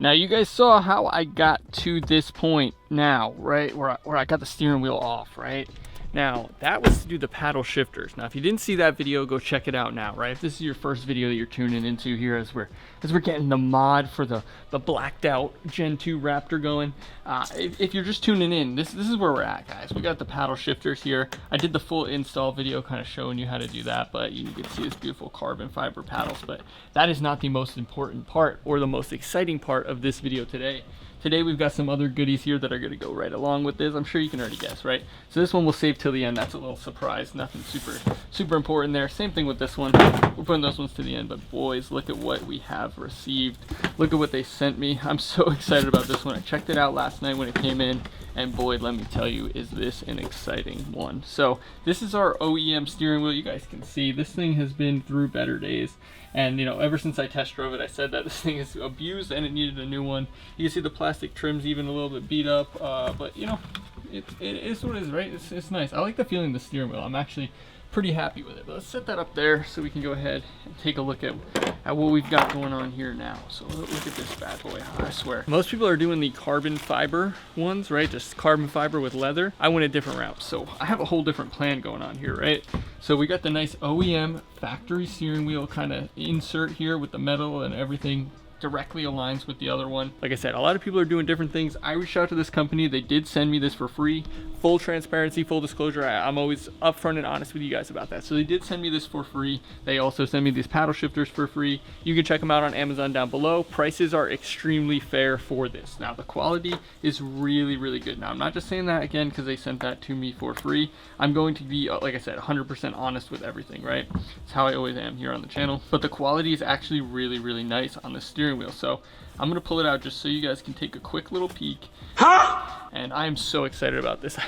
Now you guys saw how I got to this point now, right? Where I got the steering wheel off, right? Now that was to do the paddle shifters. Now if you didn't see that video, go check it out now, right? If this is your first video that you're tuning into here as we're getting the mod for the blacked out Gen 2 Raptor going, if you're just tuning in, this is where we're at, guys. We got the paddle shifters here. I did the full install video kind of showing you how to do that, but you can see this beautiful carbon fiber paddles. But that is not the most important part or the most exciting part of this video today. Today we've got some other goodies here that are going to go right along with this. I'm sure you can already guess, right? So this one we'll save till the end. That's a little surprise. Nothing super important there. Same thing with this one. We're putting those ones to the end, but boys, look at what we have received. Look at what they sent me. I'm so excited about this one. I checked it out last night when it came in, and boy, let me tell you, is this an exciting one. So this is our OEM steering wheel. You guys can see this thing has been through better days. And you know, ever since I test drove it, I said that this thing is abused and it needed a new one. You can see the plastic trim's even a little bit beat up, but you know, it is what it is, right? It's nice. I like the feeling of the steering wheel. I'm actually pretty happy with it. But let's set that up there so we can go ahead and take a look at what we've got going on here now. So look at this bad boy. I swear, most people are doing the carbon fiber ones, right? Just carbon fiber with leather. I went a different route, so I have a whole different plan going on here, right? So we got the nice OEM factory steering wheel kind of insert here with the metal and everything directly aligns with the other one. Like I said, a lot of people are doing different things. I reached out to this company. They did send me this for free. Full transparency, full disclosure. I'm always upfront and honest with you guys about that. So they did send me this for free. They also sent me these paddle shifters for free. You can check them out on Amazon down below. Prices are extremely fair for this. Now the quality is really, really good. Now I'm not just saying that again because they sent that to me for free. I'm going to be, like I said, 100% honest with everything, right? It's how I always am here on the channel. But the quality is actually really, really nice on the steering wheel. So I'm gonna pull it out just so you guys can take a quick little peek. And I am so excited about this.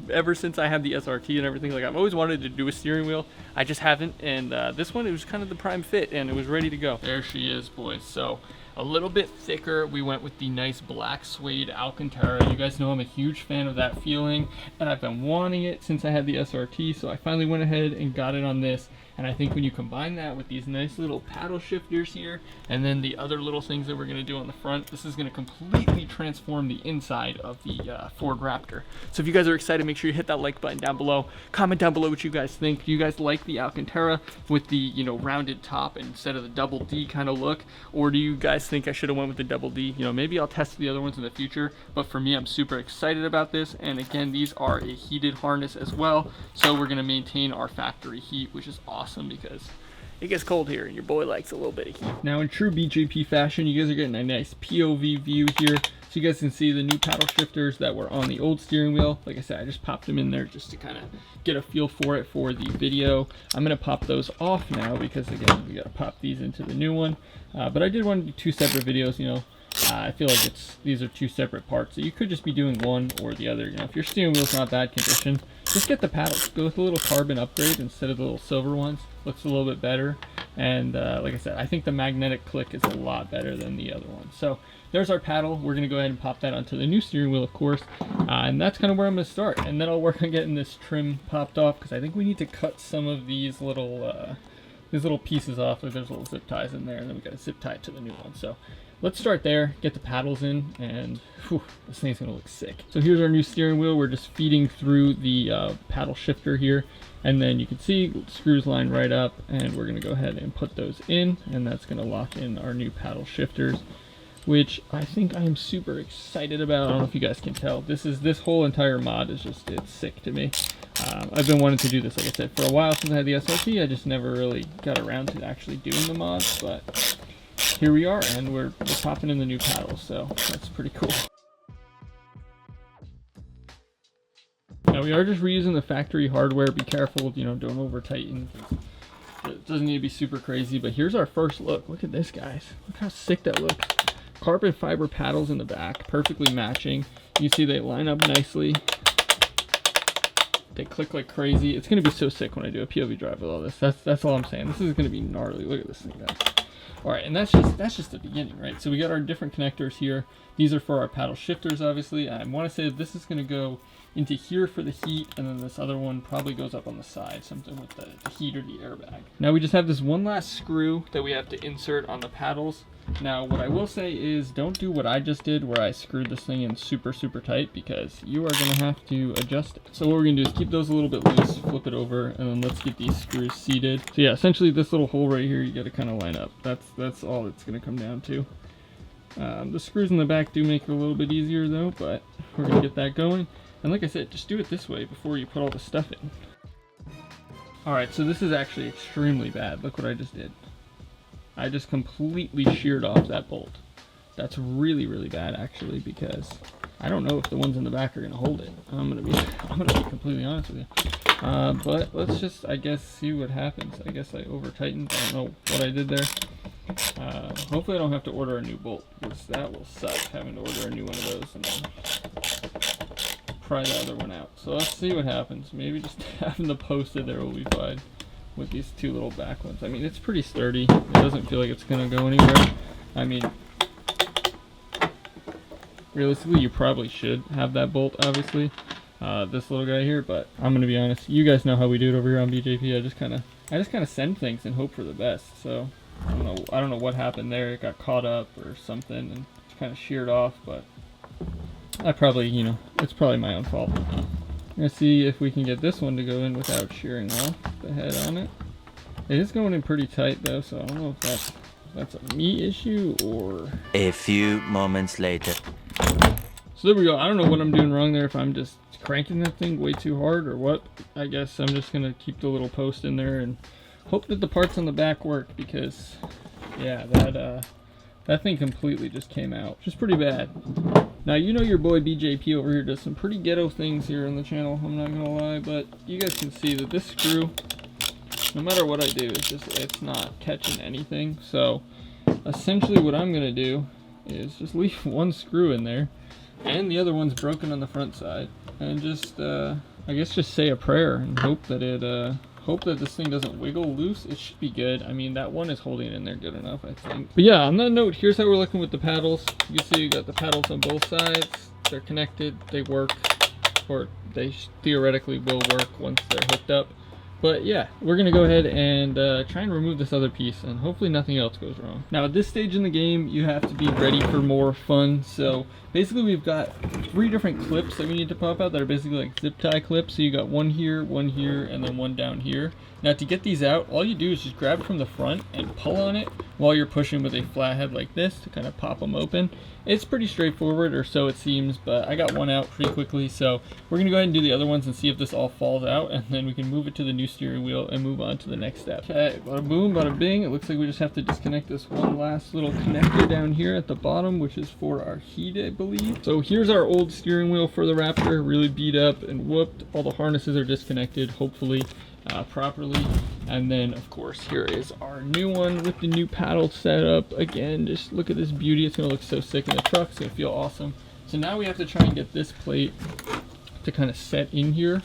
Ever since I had the SRT and everything, like I've always wanted to do a steering wheel. I just haven't, and this one, it was kind of the prime fit and it was ready to go. There she is, boys. So a little bit thicker. We went with the nice black suede Alcantara. You guys know I'm a huge fan of that feeling, and I've been wanting it since I had the SRT, so I finally went ahead and got it on this. And I think when you combine that with these nice little paddle shifters here, and then the other little things that we're going to do on the front, this is going to completely transform the inside of the Ford Raptor. So if you guys are excited, make sure you hit that like button down below. Comment down below what you guys think. Do you guys like the Alcantara with the, you know, rounded top instead of the double D kind of look? Or do you guys think I should have went with the double D? You know, maybe I'll test the other ones in the future. But for me, I'm super excited about this. And again, these are a heated harness as well. So we're going to maintain our factory heat, which is awesome because it gets cold here and your boy likes a little bit of heat. Now in true BJP fashion, you guys are getting a nice POV view here. So you guys can see the new paddle shifters that were on the old steering wheel. Like I said, I just popped them in there just to kind of get a feel for it for the video. I'm going to pop those off now because again, we got to pop these into the new one. But I did want to do two separate videos, you know. I feel like these are two separate parts, so you could just be doing one or the other. You know, if your steering wheel's not bad condition, just get the paddles. Go with a little carbon upgrade instead of the little silver ones. Looks a little bit better, and like I said, I think the magnetic click is a lot better than the other one. So there's our paddle. We're gonna go ahead and pop that onto the new steering wheel, of course, and that's kind of where I'm gonna start. And then I'll work on getting this trim popped off because I think we need to cut some of these little pieces off. Like there's little zip ties in there, and then we got to zip tie it to the new one. So let's start there, get the paddles in, and whew, this thing's gonna look sick. So here's our new steering wheel. We're just feeding through the paddle shifter here, and then you can see screws line right up, and we're gonna go ahead and put those in, and that's gonna lock in our new paddle shifters, which I think I am super excited about. I don't know if you guys can tell. This whole entire mod is just, it's sick to me. I've been wanting to do this, like I said, for a while since I had the SRT. I just never really got around to actually doing the mods, but here we are, and we're popping in the new paddles, so that's pretty cool. Now we are just reusing the factory hardware. Be careful, you know, don't over tighten. It doesn't need to be super crazy, but here's our first look. Look at this, guys. Look how sick that looks. Carbon fiber paddles in the back, perfectly matching. You see they line up nicely. They click like crazy. It's gonna be so sick when I do a POV drive with all this. That's all I'm saying. This is gonna be gnarly. Look at this thing, guys. All right, and that's just the beginning, right? So we got our different connectors here. These are for our paddle shifters, obviously. I want to say this is going to go into here for the heat, and then this other one probably goes up on the side, something with the heat or the airbag. Now we just have this one last screw that we have to insert on the paddles. Now, what I will say is don't do what I just did where I screwed this thing in super tight, because you are going to have to adjust it. So what we're going to do is keep those a little bit loose, flip it over, and then let's get these screws seated. So yeah, essentially this little hole right here, you got to kind of line up. That's all it's going to come down to. The screws in the back do make it a little bit easier though, but we're going to get that going. And like I said, just do it this way before you put all the stuff in. Alright, so this is actually extremely bad. Look what I just did. I just completely sheared off that bolt. That's really bad actually, because I don't know if the ones in the back are gonna hold it. I'm gonna be completely honest with you. But let's just, I guess, see what happens. I guess I over tightened. I don't know what I did there. Hopefully I don't have to order a new bolt, because that will suck, having to order a new one of those and then pry the other one out. So let's see what happens. Maybe just having the post it there will be fine with these two little back ones. I mean, it's pretty sturdy. It doesn't feel like it's gonna go anywhere. I mean, realistically, you probably should have that bolt, obviously, this little guy here, but I'm gonna be honest, you guys know how we do it over here on BJP. I just kind of send things and hope for the best. So I don't know what happened there. It got caught up or something and it's kind of sheared off, but I probably, you know, it's probably my own fault. I'm gonna see if we can get this one to go in without shearing off the head on it. It is going in pretty tight though, so I don't know if that's a me issue or... A few moments later. So there we go. I don't know what I'm doing wrong there, if I'm just cranking that thing way too hard or what. I guess I'm just gonna keep the little post in there and hope that the parts on the back work, because yeah, that thing completely just came out, which is pretty bad. Now, you know your boy BJP over here does some pretty ghetto things here on the channel, I'm not gonna lie, but you guys can see that this screw, no matter what I do, it's not catching anything. So essentially what I'm gonna do is just leave one screw in there, and the other one's broken on the front side, and just I guess just say a prayer and hope that this thing doesn't wiggle loose. It should be good. I mean, that one is holding it in there good enough, I think. But yeah, on that note, here's how we're looking with the paddles. You can see you got the paddles on both sides. They're connected, they work, or they theoretically will work once they're hooked up. But yeah, we're gonna go ahead and try and remove this other piece, and hopefully nothing else goes wrong. Now at this stage in the game, you have to be ready for more fun. So basically we've got 3 different clips that we need to pop out that are basically like zip tie clips. So you got one here, and then one down here. Now to get these out, all you do is just grab it from the front and pull on it while you're pushing with a flathead like this to kind of pop them open. It's pretty straightforward, or so it seems, but I got one out pretty quickly, so we're gonna go ahead and do the other ones and see if this all falls out, and then we can move it to the new steering wheel and move on to the next step. Okay, bada boom, bada bing. It looks like we just have to disconnect this one last little connector down here at the bottom, which is for our heat, I believe. So here's our old steering wheel for the Raptor, really beat up and whooped. All the harnesses are disconnected, hopefully properly. And then of course here is our new one with the new paddle setup. Again, just look at this beauty. It's gonna look so sick in the truck. It's gonna feel awesome. So now we have to try and get this plate to kind of set in here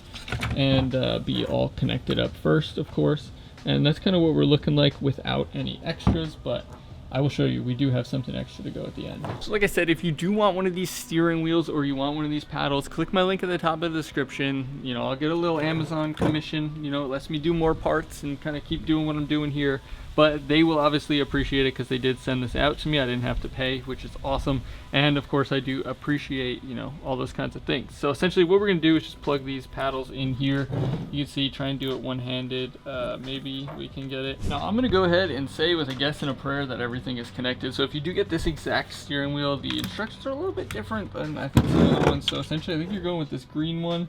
and be all connected up first, of course. And that's kind of what we're looking like without any extras, but I will show you, we do have something extra to go at the end. So like I said, if you do want one of these steering wheels or you want one of these paddles, click my link at the top of the description. You know, I'll get a little Amazon commission, you know, it lets me do more parts and kind of keep doing what I'm doing here. But they will obviously appreciate it because they did send this out to me. I didn't have to pay, which is awesome. And of course I do appreciate, you know, all those kinds of things. So essentially what we're gonna do is just plug these paddles in here. You can see, try and do it one-handed. Maybe we can get it. Now I'm gonna go ahead and say with a guess and a prayer that everything is connected. So if you do get this exact steering wheel, the instructions are a little bit different than I think some of the other ones. So essentially I think you're going with this green one,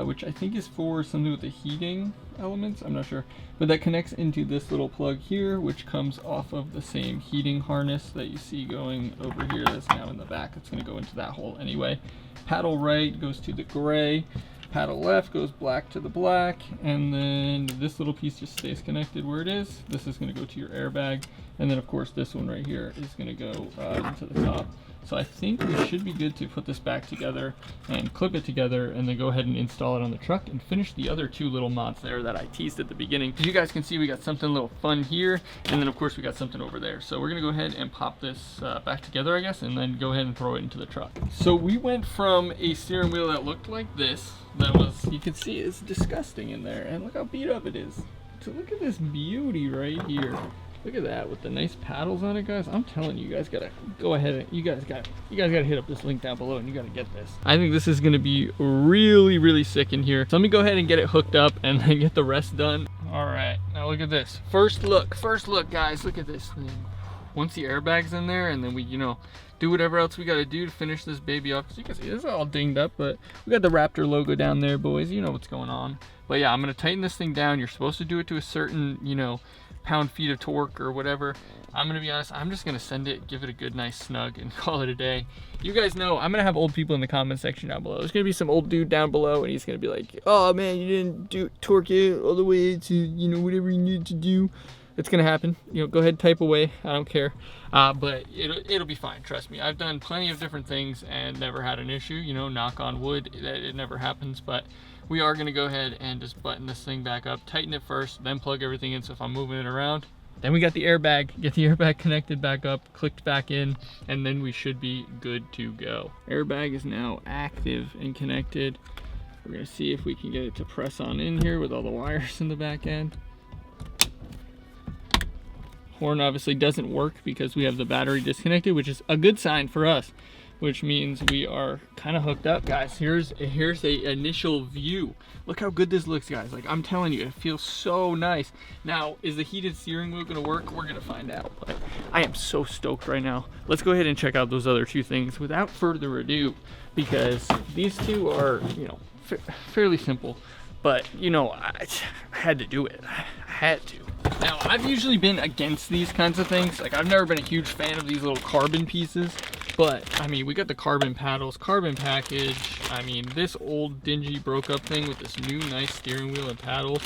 which I think is for something with the heating elements, I'm not sure, but that connects into this little plug here, which comes off of the same heating harness that you see going over here that's now in the back. It's going to go into that hole anyway. Paddle right goes to the gray, paddle left goes black to the black, and then this little piece just stays connected where it is. This is going to go to your airbag, and then of course this one right here is going to go into the top. So I think we should be good to put this back together and clip it together and then go ahead and install it on the truck and finish the other 2 little mods there that I teased at the beginning. As you guys can see, we got something a little fun here, and then of course we got something over there. So we're gonna go ahead and pop this back together, I guess, and then go ahead and throw it into the truck. So we went from a steering wheel that looked like this, that was, you can see it's disgusting in there, and look how beat up it is, to look at this beauty right here. Look at that with the nice paddles on it, guys. I'm telling you, you guys gotta go ahead and you guys gotta hit up this link down below and you gotta get this. I think this is gonna be really sick in here. So let me go ahead and get it hooked up and then get the rest done. All right, now look at this. First look, guys. Look at this thing. Once the airbag's in there, and then we, you know, do whatever else we got to do to finish this baby off. Because you can see this is all dinged up, but we got the Raptor logo down there, boys. You know what's going on. But yeah, I'm gonna tighten this thing down. You're supposed to do it to a certain, you know, pound-feet of torque or whatever. I'm gonna be honest, I'm just gonna send it, give it a good nice snug, and call it a day. You guys know I'm gonna have old people in the comment section down below. There's gonna be some old dude down below and he's gonna be like, oh man, you didn't torque it all the way to, you know, whatever you need to do. It's gonna happen. You know, go ahead, type away. I don't care. But it'll be fine. Trust me. I've done plenty of different things and never had an issue. You know, knock on wood, that it never happens. But we are gonna go ahead and just button this thing back up, tighten it first, then plug everything in. So if I'm moving it around, then we got the airbag. Get the airbag connected back up, clicked back in, and then we should be good to go. Airbag is now active and connected. We're gonna see if we can get it to press on in here with all the wires in the back end. Horn obviously doesn't work because we have the battery disconnected, which is a good sign for us, which means we are kind of hooked up, guys. Here's a initial view. Look how good this looks, guys. Like, I'm telling you, it feels so nice. Now, is the heated steering wheel gonna work? We're gonna find out, but I am so stoked right now. Let's go ahead and check out those other two things without further ado, because these two are, you know, fairly simple, but you know, I had to do it. I had to. Now, I've usually been against these kinds of things. Like, I've never been a huge fan of these little carbon pieces, but I mean, we got the carbon paddles, carbon package. I mean, this old dingy broke up thing with this new nice steering wheel and paddles.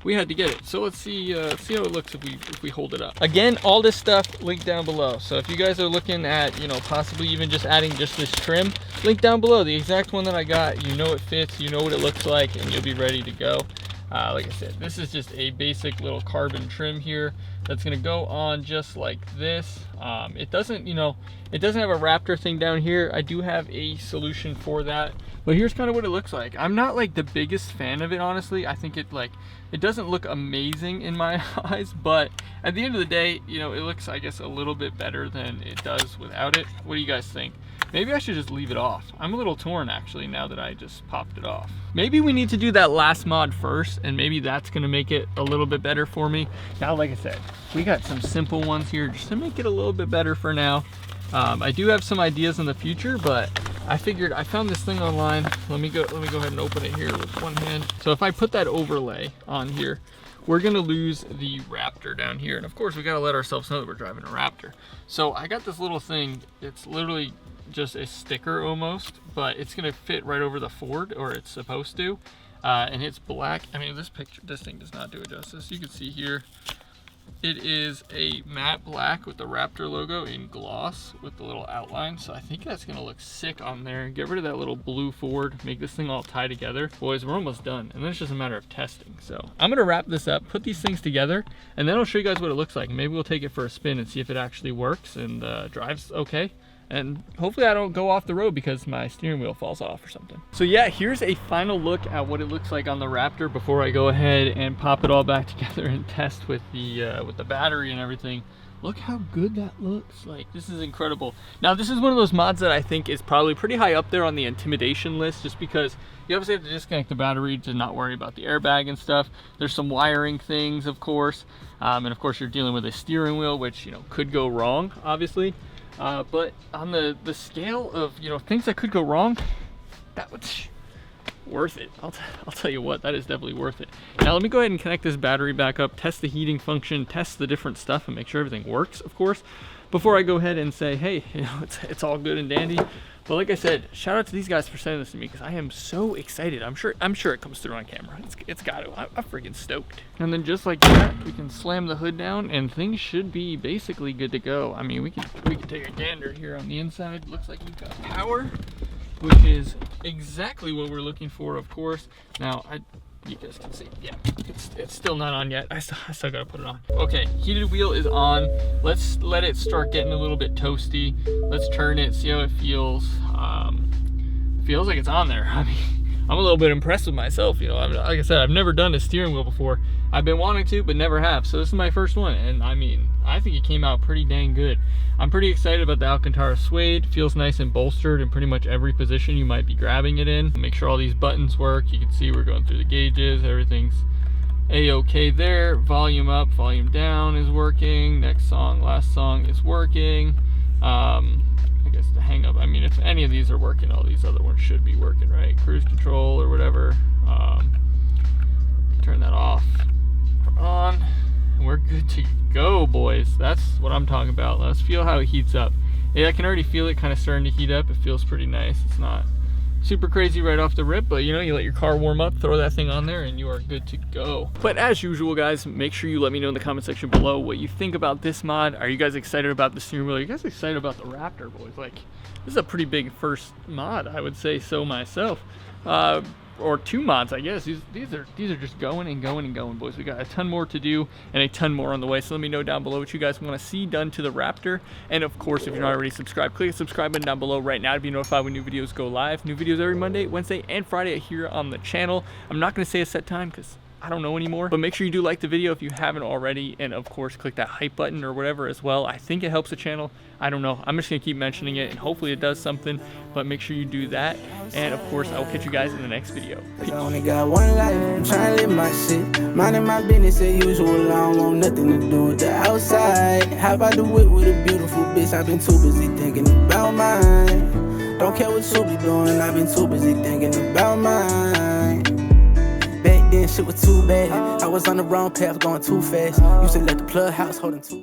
We had to get it. So let's see how it looks if we hold it up. Again, all this stuff linked down below. So if you guys are looking at, you know, possibly even just adding just this trim, link down below. The exact one that I got, you know it fits, you know what it looks like, and you'll be ready to go. Like I said, this is just a basic little carbon trim here that's gonna go on just like this. It doesn't, you know, it doesn't have a Raptor thing down here. I do have a solution for that, but here's kind of what it looks like. I'm not like the biggest fan of it, honestly. I think it doesn't look amazing in my eyes, but at the end of the day, you know, it looks, I guess, a little bit better than it does without it. What do you guys think? Maybe I should just leave it off. I'm a little torn actually now that I just popped it off. Maybe we need to do that last mod first, and maybe that's gonna make it a little bit better for me. Now, like I said, we got some simple ones here just to make it a little bit better for now. I do have some ideas in the future, but I figured I found this thing online. Let me go ahead and open it here with one hand. So if I put that overlay on here, we're gonna lose the Raptor down here. And of course, we gotta let ourselves know that we're driving a Raptor. So I got this little thing. It's literally just a sticker almost, but it's gonna fit right over the Ford, or it's supposed to. And it's black. I mean, this thing does not do it justice. You can see here, it is a matte black with the Raptor logo in gloss with the little outline. So I think that's gonna look sick on there. Get rid of that little blue Ford, make this thing all tie together. Boys, we're almost done. And then it's just a matter of testing. So I'm gonna wrap this up, put these things together, and then I'll show you guys what it looks like. Maybe we'll take it for a spin and see if it actually works and drives okay. And hopefully I don't go off the road because my steering wheel falls off or something. So yeah, here's a final look at what it looks like on the Raptor before I go ahead and pop it all back together and test with the battery and everything. Look how good that looks. Like, this is incredible. Now, this is one of those mods that I think is probably pretty high up there on the intimidation list, just because you obviously have to disconnect the battery to not worry about the airbag and stuff. There's some wiring things, of course. And of course, you're dealing with a steering wheel, which, you know, could go wrong, obviously. But on the scale of, you know, things that could go wrong, that was worth it. I'll tell you what, that is definitely worth it. Now let me go ahead and connect this battery back up, test the heating function, test the different stuff, and make sure everything works, of course, before I go ahead and say, hey, you know, it's all good and dandy. But like I said, shout out to these guys for sending this to me because I am so excited. I'm sure it comes through on camera. It's got to. I'm freaking stoked. And then just like that, we can slam the hood down and things should be basically good to go. I mean, we can take a gander here on the inside. Looks like we've got power, which is exactly what we're looking for, of course. Now, you guys can see, yeah, it's still not on yet. I still gotta put it on. Okay, heated wheel is on. Let's let it start getting a little bit toasty. Let's turn it, see how it feels. Feels like it's on there. I mean, I'm a little bit impressed with myself. You know, like I said, I've never done a steering wheel before. I've been wanting to, but never have. So this is my first one, and I mean, I think it came out pretty dang good. I'm pretty excited about the Alcantara suede. Feels nice and bolstered in pretty much every position you might be grabbing it in. Make sure all these buttons work. You can see we're going through the gauges. Everything's a-okay there. Volume up, volume down is working. Next song, last song is working. I guess the hang up, I mean, if any of these are working, all these other ones should be working, right? Cruise control or whatever. Turn that off or on, and we're good to go, boys. That's what I'm talking about. Let's feel how it heats up. Yeah, I can already feel it kind of starting to heat up. It feels pretty nice. It's not super crazy right off the rip, but you know, you let your car warm up, throw that thing on there, and you are good to go. But as usual, guys, make sure you let me know in the comment section below what you think about this mod. Are you guys excited about the steering wheel? Are you guys excited about the Raptor, boys? Like, this is a pretty big first mod, I would say so myself. Or 2 mods, I guess. These are just going and going and going, boys. We got a ton more to do and a ton more on the way. So let me know down below what you guys want to see done to the Raptor. And of course, if you're not already subscribed, click the subscribe button down below right now to be notified when new videos go live. New videos every Monday, Wednesday, and Friday here on the channel. I'm not going to say a set time because I don't know anymore, but make sure you do like the video if you haven't already, and of course click that hype button or whatever as well. I think it helps the channel. I don't know, I'm just gonna keep mentioning it and hopefully it does something, but make sure you do that. And of course I will catch you guys in the next video. Peace. I only got one life, I'm trying to live my shit, minding my business as usual. I don't want nothing to do with the outside. How about the whip with a beautiful bitch? I've been too busy thinking about mine. Don't care what you be doing, I've been too busy thinking about mine. Back then shit was too bad, I was on the wrong path going too fast. Used to let the plug house holding too